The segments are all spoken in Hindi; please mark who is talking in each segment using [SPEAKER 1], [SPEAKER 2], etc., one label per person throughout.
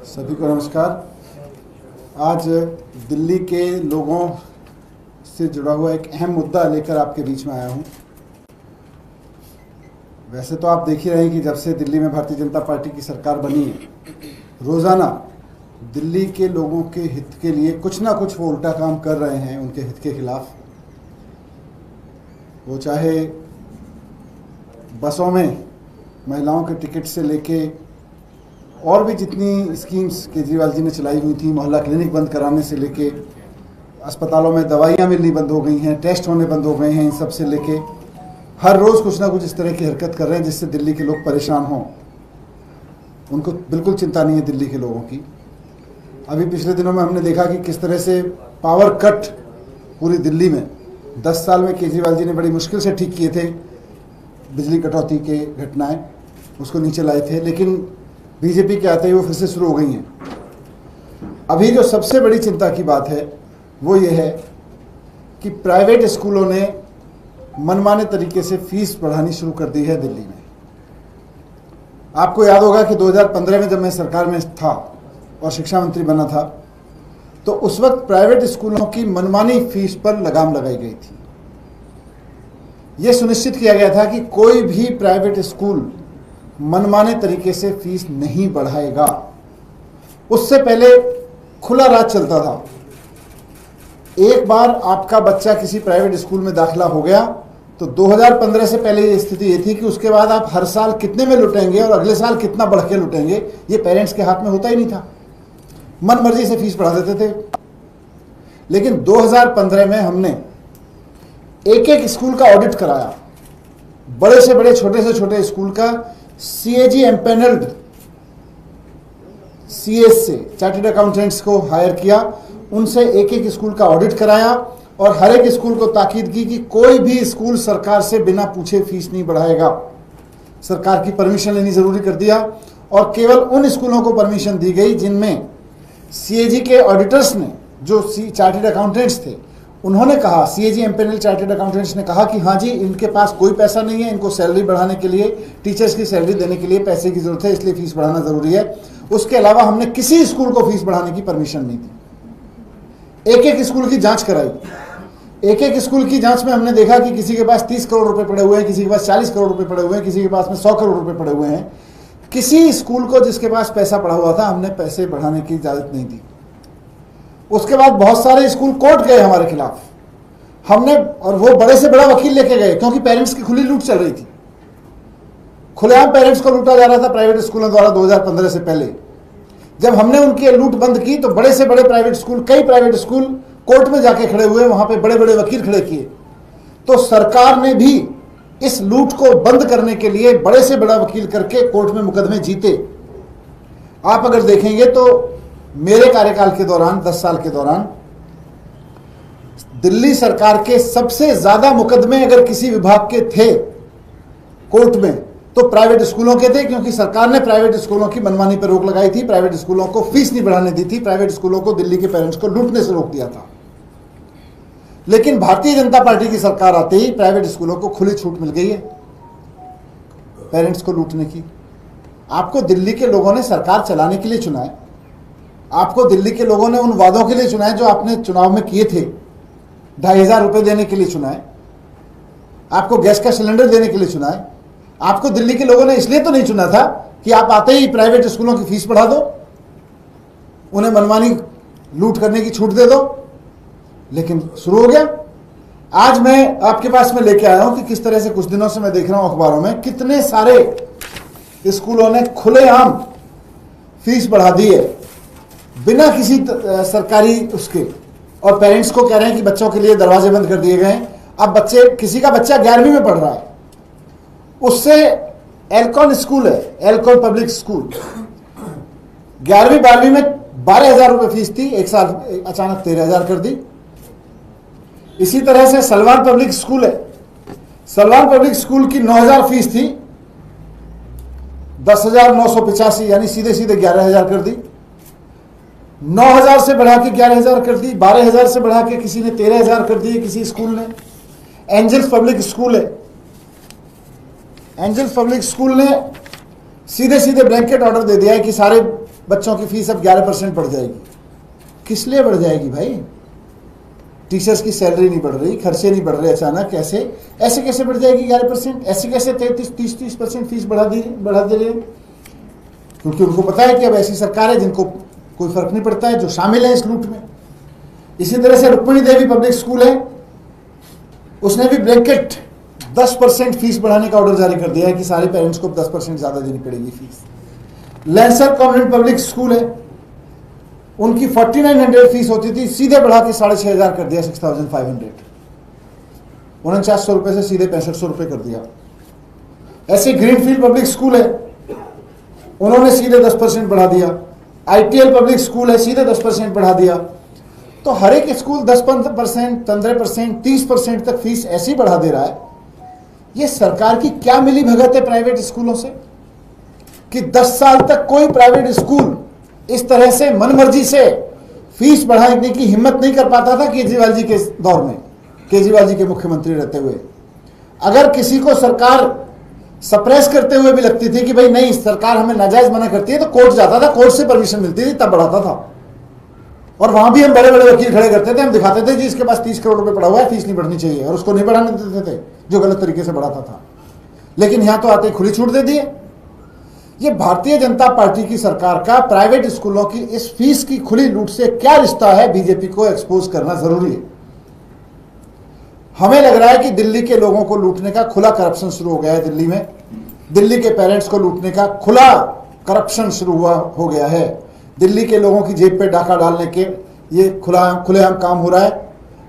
[SPEAKER 1] सभी को नमस्कार। आज दिल्ली के लोगों से जुड़ा हुआ एक अहम मुद्दा लेकर आपके बीच में आया हूं। वैसे तो आप देख ही रहे हैं कि जब से दिल्ली में भारतीय जनता पार्टी की सरकार बनी है, रोज़ाना दिल्ली के लोगों के हित के लिए कुछ ना कुछ वो उल्टा काम कर रहे हैं उनके हित के खिलाफ। वो चाहे बसों में महिलाओं के टिकट से लेके और भी जितनी स्कीम्स केजरीवाल जी ने चलाई हुई थी, मोहल्ला क्लिनिक बंद कराने से लेके अस्पतालों में दवाइयाँ मिलनी बंद हो गई हैं, टेस्ट होने बंद हो गए हैं, इन सब से लेके हर रोज़ कुछ ना कुछ इस तरह की हरकत कर रहे हैं जिससे दिल्ली के लोग परेशान हों। उनको बिल्कुल चिंता नहीं है दिल्ली के लोगों की। अभी पिछले दिनों में हमने देखा कि किस तरह से पावर कट पूरी दिल्ली में 10 साल में केजरीवाल जी ने बड़ी मुश्किल से ठीक किए थे। बिजली कटौती के घटनाएं उसको नीचे लाए थे, लेकिन बीजेपी के आते ही वो फिर से शुरू हो गई हैं। अभी जो सबसे बड़ी चिंता की बात है वो ये है कि प्राइवेट स्कूलों ने मनमाने तरीके से फीस बढ़ानी शुरू कर दी है दिल्ली में। आपको याद होगा कि 2015 में जब मैं सरकार में था और शिक्षा मंत्री बना था, तो उस वक्त प्राइवेट स्कूलों की मनमानी फीस पर लगाम लगाई गई थी। यह सुनिश्चित किया गया था कि कोई भी प्राइवेट स्कूल मनमाने तरीके से फीस नहीं बढ़ाएगा। उससे पहले खुला राज चलता था। एक बार आपका बच्चा किसी प्राइवेट स्कूल में दाखिला हो गया तो 2015 से पहले ये स्थिति ये थी कि उसके बाद आप हर साल कितने में लुटेंगे और अगले साल कितना बढ़ के लुटेंगे, ये पेरेंट्स के हाथ में होता ही नहीं था। मन मर्जी से फीस बढ़ा देते थे। लेकिन 2015 में हमने एक एक स्कूल का ऑडिट कराया, बड़े से बड़े छोटे से छोटे स्कूल का। CAG एम्पेनल्ड CS से चार्टर्ड अकाउंटेंट्स को हायर किया, उनसे एक एक स्कूल का ऑडिट कराया और हर एक स्कूल को ताकीद की कि कोई भी स्कूल सरकार से बिना पूछे फीस नहीं बढ़ाएगा। सरकार की परमिशन लेनी जरूरी कर दिया और केवल उन स्कूलों को परमिशन दी गई जिनमें CAG के ऑडिटर्स ने, जो चार्टर्ड अकाउंटेंट्स थे, उन्होंने कहा, CAG एम्पेनल चार्टर्ड अकाउंटेंट्स ने कहा कि हाँ जी, इनके पास कोई पैसा नहीं है, इनको सैलरी बढ़ाने के लिए, टीचर्स की सैलरी देने के लिए पैसे की जरूरत है, इसलिए फीस बढ़ाना जरूरी है। उसके अलावा हमने किसी स्कूल को फीस बढ़ाने की परमिशन नहीं दी। एक एक स्कूल की जांच कराई। एक एक स्कूल की जांच में हमने देखा कि किसी के पास 30 करोड़ रुपए पड़े हुए हैं, किसी के पास 40 करोड़ रुपए पड़े हुए हैं, किसी के पास में 100 करोड़ रुपए पड़े हुए हैं। किसी स्कूल को जिसके पास पैसा पड़ा हुआ था, हमने पैसे बढ़ाने की इजाजत नहीं दी। उसके बाद बहुत सारे स्कूल कोर्ट गए हमारे खिलाफ। हमने, और वो बड़े से बड़ा वकील लेके गए, क्योंकि पेरेंट्स की खुली लूट चल रही थी। खुलेआम पेरेंट्स को लूटा जा रहा था प्राइवेट स्कूलों द्वारा 2015 से पहले। जब हमने उनकी लूट बंद की तो बड़े से बड़े प्राइवेट स्कूल, कई प्राइवेट स्कूल कोर्ट में जाके खड़े हुए, वहां पे बड़े बड़े वकील खड़े किए। तो सरकार ने भी इस लूट को बंद करने के लिए बड़े से बड़ा वकील करके कोर्ट में मुकदमे जीते। आप अगर देखेंगे तो मेरे कार्यकाल के दौरान, 10 साल के दौरान, दिल्ली सरकार के सबसे ज्यादा मुकदमे अगर किसी विभाग के थे कोर्ट में तो प्राइवेट स्कूलों के थे, क्योंकि सरकार ने प्राइवेट स्कूलों की मनमानी पर रोक लगाई थी, प्राइवेट स्कूलों को फीस नहीं बढ़ाने दी थी, प्राइवेट स्कूलों को दिल्ली के पेरेंट्स को लूटने से रोक दिया था। लेकिन भारतीय जनता पार्टी की सरकार आते ही प्राइवेट स्कूलों को खुली छूट मिल गई है पेरेंट्स को लूटने की। आपको दिल्ली के लोगों ने सरकार चलाने के लिए चुना है। आपको दिल्ली के लोगों ने उन वादों के लिए चुना है जो आपने चुनाव में किए थे। 2,500 रुपए देने के लिए चुना है। आपको गैस का सिलेंडर देने के लिए चुना है। आपको दिल्ली के लोगों ने इसलिए तो नहीं चुना था कि आप आते ही प्राइवेट स्कूलों की फीस बढ़ा दो, उन्हें मनमानी लूट करने की छूट दे दो। लेकिन शुरू हो गया। आज मैं आपके पास में लेके आया हूं कि किस तरह से कुछ दिनों से मैं देख रहा हूं अखबारों में, कितने सारे स्कूलों ने खुलेआम फीस बढ़ा दी है बिना किसी सरकारी उसके, और पेरेंट्स को कह रहे हैं कि बच्चों के लिए दरवाजे बंद कर दिए गए हैं। अब किसी का बच्चा 11वीं में पढ़ रहा है, उससे एल्कॉन स्कूल है, एल्कॉन पब्लिक स्कूल, 11वीं 12वीं में 12,000 रुपए फीस थी, एक साल अचानक 13,000 कर दी। इसी तरह से सलवान पब्लिक स्कूल है, सलवान पब्लिक स्कूल की 9,000 फीस थी, 10,985 यानी सीधे सीधे 11,000 कर दी। 9,000 से बढ़ा के 11,000 कर दी। 12,000 से बढ़ा के किसी ने 13,000 कर दिए किसी स्कूल ने। एंजल्स पब्लिक स्कूल है, एंजल्स पब्लिक स्कूल ने सीधे सीधे ब्लैंकेट ऑर्डर दे दिया है कि सारे बच्चों की फीस अब 11% बढ़ जाएगी। किस लिए बढ़ जाएगी भाई? टीचर्स की सैलरी नहीं बढ़ रही, खर्चे नहीं बढ़ रहे अचानक, ऐसे कैसे बढ़ जाएगी 11%? ऐसे कैसे 30% फीस बढ़ा दे रहे हैं? क्योंकि उनको पता है कि अब ऐसी सरकार है जिनको कोई फर्क नहीं पड़ता है, जो शामिल है इस लूट में। इसी तरह से रुक्मिणी देवी पब्लिक स्कूल है, उसने भी ब्लैंकेट 10% फीस बढ़ाने का ऑर्डर जारी कर दिया है कि सारे पेरेंट्स को 10% ज्यादा देनी पड़ेगी fees. Lancer convent public school है, उनकी 4900 फीस होती थी, सीधे बढ़ा के 6500 कर दिया, 6500, 4900 रुपए से सीधे 6500 रुपए कर दिया। ऐसे ग्रीनफील्ड पब्लिक स्कूल है, उन्होंने सीधे 10% बढ़ा दिया। आईटीएल पब्लिक स्कूल है, सीधे 10% बढ़ा दिया। तो हर एक स्कूल 10%, 15%, 30% तक फीस ऐसी बढ़ा दे रहा है। ये सरकार की क्या मिली भगत है प्राइवेट स्कूलों से कि 10 साल तक कोई प्राइवेट स्कूल इस तरह से मनमर्जी से फीस बढ़ाने की हिम्मत नहीं कर पाता था केजरीवाल जी के दौर में, केजरीवाल जी के मुख्यमंत्री रहते हुए। अगर किसी को सरकार सप्रेस करते हुए भी लगती थी कि भाई नहीं सरकार हमें नाजायज मना करती है, तो कोर्ट जाता था, कोर्ट से परमिशन मिलती थी, तब बढ़ाता था। और वहां भी हम बड़े बड़े वकील खड़े करते थे, हम दिखाते थे जी इसके पास 30 करोड़ रुपए पड़ा हुआ है, फीस नहीं बढ़नी चाहिए, और उसको नहीं बढ़ाने देते थे जो गलत तरीके से बढ़ाता था। लेकिन यहां तो आते खुली छूट दे दिए। ये भारतीय जनता पार्टी की सरकार का प्राइवेट स्कूलों की इस फीस की खुली लूट से क्या रिश्ता है, बीजेपी को एक्सपोज करना जरूरी है। हमें लग रहा है कि दिल्ली के लोगों को लूटने का खुला करप्शन शुरू हो गया है। दिल्ली में दिल्ली के पेरेंट्स को लूटने का खुला करप्शन शुरू हो गया है। दिल्ली के लोगों की जेब पे डाका डालने के ये खुलेआम काम हो रहा है।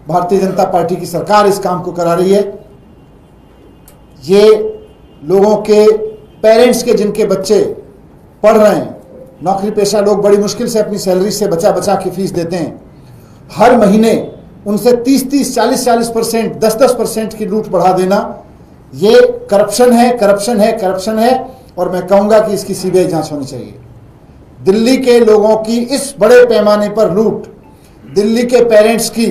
[SPEAKER 1] भारतीय जनता पार्टी की सरकार इस काम को करा रही है। ये लोगों के पेरेंट्स के जिनके बच्चे पढ़ रहे हैं, नौकरी पेशा लोग बड़ी मुश्किल से अपनी सैलरी से बचा बचा के फीस देते हैं, हर महीने उनसे 30-30, 40-40%, 10-10% की लूट बढ़ा देना, ये करप्शन है, करप्शन है, करप्शन है। और मैं कहूंगा कि इसकी सीबीआई जांच होनी चाहिए। दिल्ली के लोगों की इस बड़े पैमाने पर लूट, दिल्ली के पेरेंट्स की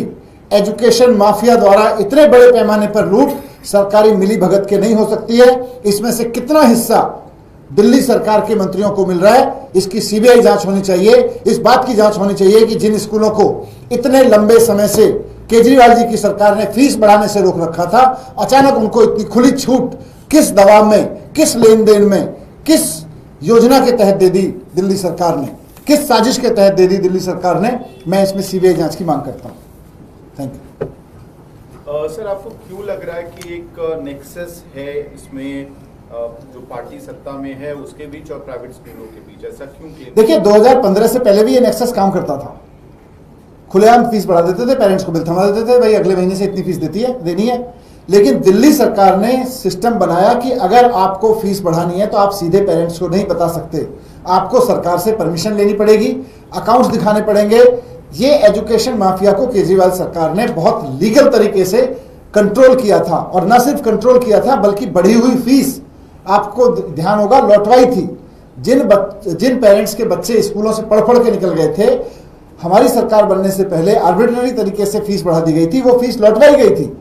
[SPEAKER 1] एजुकेशन माफिया द्वारा इतने बड़े पैमाने पर लूट सरकारी मिली भगत के नहीं हो सकती है। इसमें से कितना हिस्सा दिल्ली सरकार के मंत्रियों को मिल रहा है, इसकी सीबीआई जांच होनी चाहिए। इस बात की जांच होनी चाहिए कि जिन स्कूलों को इतने लंबे समय से केजरीवाल जी की सरकार ने फीस बढ़ाने से रोक रखा था, अचानक उनको इतनी खुली छूट किस दबाव में, किस लेन देन में, किस योजना के तहत दे दी दिल्ली सरकार ने, किस साजिश के तहत दे दी दिल्ली सरकार ने। मैं इसमें सीबीआई जांच की मांग करता हूं। Thank you.
[SPEAKER 2] सर, आपको क्यों लग रहा है कि एक नेक्सस है इसमें, जो पार्टी सत्ता में है उसके बीच और प्राइवेट स्कूलों के बीच, ऐसा क्यों?
[SPEAKER 1] देखिए 2015 से पहले भी ये नेक्सस काम करता था। खुलेआम फीस बढ़ा देते थे, पेरेंट्स को बिल थमा देते थे, भाई अगले महीने से इतनी फीस देनी है। लेकिन दिल्ली सरकार ने सिस्टम बनाया कि अगर आपको फीस बढ़ानी है तो आप सीधे पेरेंट्स को नहीं बता सकते, आपको सरकार से परमिशन लेनी पड़ेगी, अकाउंट्स दिखाने पड़ेंगे। ये एजुकेशन माफिया को केजरीवाल सरकार ने बहुत लीगल तरीके से कंट्रोल किया था, और न सिर्फ कंट्रोल किया था बल्कि बढ़ी हुई फीस, आपको ध्यान होगा, लौटवाई थी। जिन पेरेंट्स के बच्चे स्कूलों से पढ़ के निकल गए थे, हमारी सरकार बनने से पहले आर्बिट्ररी तरीके से फीस बढ़ा दी गई थी, वो फीस लौटवाई गई थी।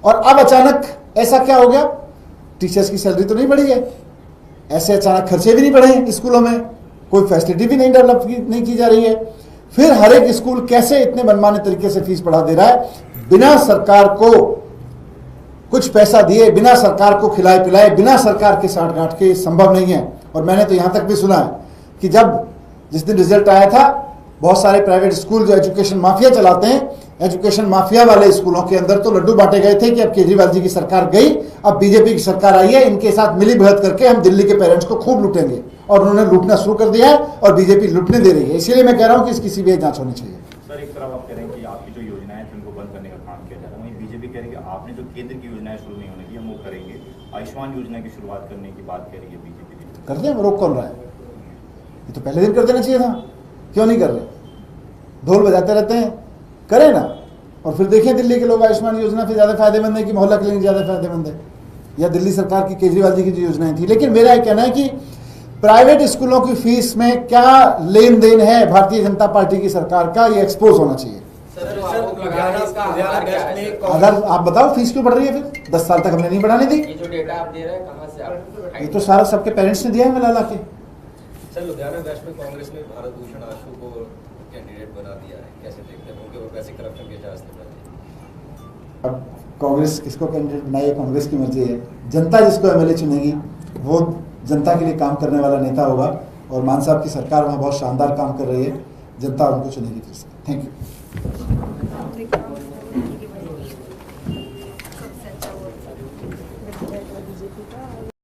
[SPEAKER 1] और अब अचानक ऐसा क्या हो गया? टीचर्स की सैलरी तो नहीं बढ़ी है, ऐसे अचानक खर्चे भी नहीं बढ़े स्कूलों में, कोई फैसिलिटी भी नहीं डेवलप नहीं की जा रही है। फिर हर एक स्कूल कैसे इतने मनमाने तरीके से फीस बढ़ा दे रहा है, बिना सरकार को कुछ पैसा दिए, बिना सरकार को खिलाए पिलाए, बिना सरकार के साठ गांठ के संभव नहीं है। और मैंने तो यहां तक भी सुना है कि जिस दिन रिजल्ट आया था, बहुत सारे प्राइवेट स्कूल जो एजुकेशन माफिया चलाते हैं, एजुकेशन माफिया वाले स्कूलों के अंदर तो लड्डू बांटे गए थे कि अब केजरीवाल जी की सरकार गई, अब बीजेपी की सरकार आई है, इनके साथ मिली भगत करके हम दिल्ली के पेरेंट्स को खूब लूटेंगे। और उन्होंने लूटना शुरू कर दिया है और बीजेपी लूटने दे रही है। इसीलिए मैं कह रहा हूं कि इसकी सीबीआई जांच होनी चाहिए।
[SPEAKER 3] सर, एक तरफ आप कह रहे हैं कि आपकी जो योजनाएं थी उनको बंद करने का काम किया जा रहा है, वहीं बीजेपी कह रही है कि आपने जो केंद्र की योजनाएं शुरू नहीं होने दी हम वो करेंगे। आयुष्मान योजना की शुरुआत करने की बात कह रही है बीजेपी।
[SPEAKER 1] कर दें, रोक कौन रहा है? ये तो पहले दिन कर देना चाहिए था, क्यों नहीं कर रहे? ढोल बजाते रहते हैं, करें ना। और फिर देखें दिल्ली के लोग आयुष्मान योजना फिर ज्यादा फायदेमंद है कि मोहल्ला क्लिनिक ज्यादा फायदेमंद है, या दिल्ली सरकार की केजरीवाल जी की जो योजनाएं थी। लेकिन मेरा यह कहना है कि प्राइवेट स्कूलों की फीस में क्या लेन देन है भारतीय जनता पार्टी की सरकार का, ये एक्सपोज होना चाहिए। अगर आप बताओ फीस क्यों बढ़ रही है? फिर 10 साल तक हमने नहीं बढ़ाने दी।
[SPEAKER 4] ये जो डेटा आप दे रहे हैं कहां से आप?
[SPEAKER 1] ये तो सारा सबके पेरेंट्स ने दिया है मिला ला के।
[SPEAKER 4] सर लुधियाना वेस्ट में कांग्रेस ने भारत भूषण आशु को कैंडिडेट बना दिया है, कैसे देखते हैं? क्योंकि वो वैसे करप्शन के चार्ज थे।
[SPEAKER 1] अब कांग्रेस किसको कैंडिडेट बनाई है, कांग्रेस की मर्जी है। जनता जिसको एमएलए चुनेगी वो जनता के लिए काम करने वाला नेता होगा, और मान साहब की सरकार वहाँ बहुत शानदार काम कर रही है, जनता उनको चुनेगी फिर से। Thank you.